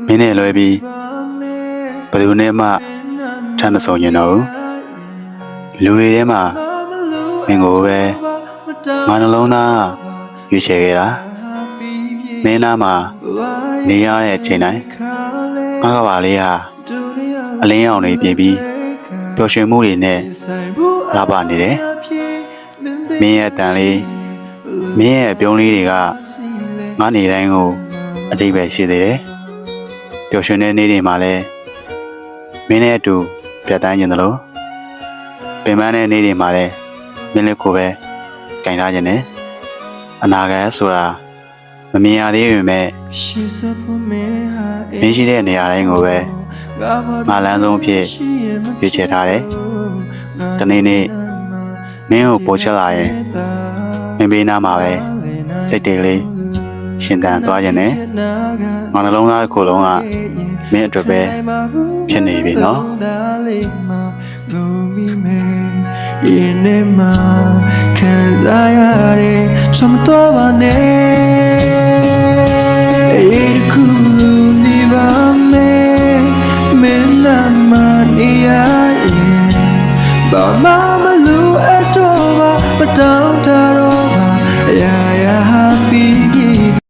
မင်းနဲ့လွယ်ပြီးဘယ်သူနဲ့မှထမ်းမဆုံးကျင်တော့ဘူးလူတွေထဲမှာမင်းကိုပဲငါနှလုံးသားရွေးချယ်ခဲ့တာမင်းသားမှာနေရတဲ့အချိန်တိုင်းငါကပါလေးဟာအလင်းရောင်တွေပြပြီးပျော်ရွှင်မှုတွေနဲ့လာပါနေတယ်မင်းရဲ့အတန်လေးမင်းရဲ့ပြုံးလေးတွေကငါနေတိုင်းကိုအတိတ်ပဲရှိသေးတယ်ပျော်ရွှင်တဲ့နေ့တွေမှာလည်းမင်းနဲ့အတူပြတ်တန်းခြင်းသလိုပင်ပန်းတဲ့နေ့တွေမှာလည်းမင်းလေးကိုပဲကင်ထားခြင်းနဲ့အနာဂတ်ဆိုတာမမြင်ရသေးပေမဲ့မင်းရှိတဲ့နေရာတိုင်းကိုပဲငါလမ်းဆုံးဖြစ်ရွေးချယ်ထားတယ်။ဒီနေ့မင်းကိုပို့ချက်လာရင်မင်းဘေးနားမှာပဲတိတ်တိတ်လေးရှင်သန်သွားခြင်းနဲ့ငါနှလုံးသားတစ်ခုလုံးကမင်းအတွက်ပဲဖြစ်နေပြီနော်။ရင်ထဲမှာခံစားရတဲ့ချမ်းသာပါနဲ့အေးခုနေပါမယ်မင်းနာမနေရရင်ဘာမှမလို့အတော့ပါမတောင်းတတော့ပါ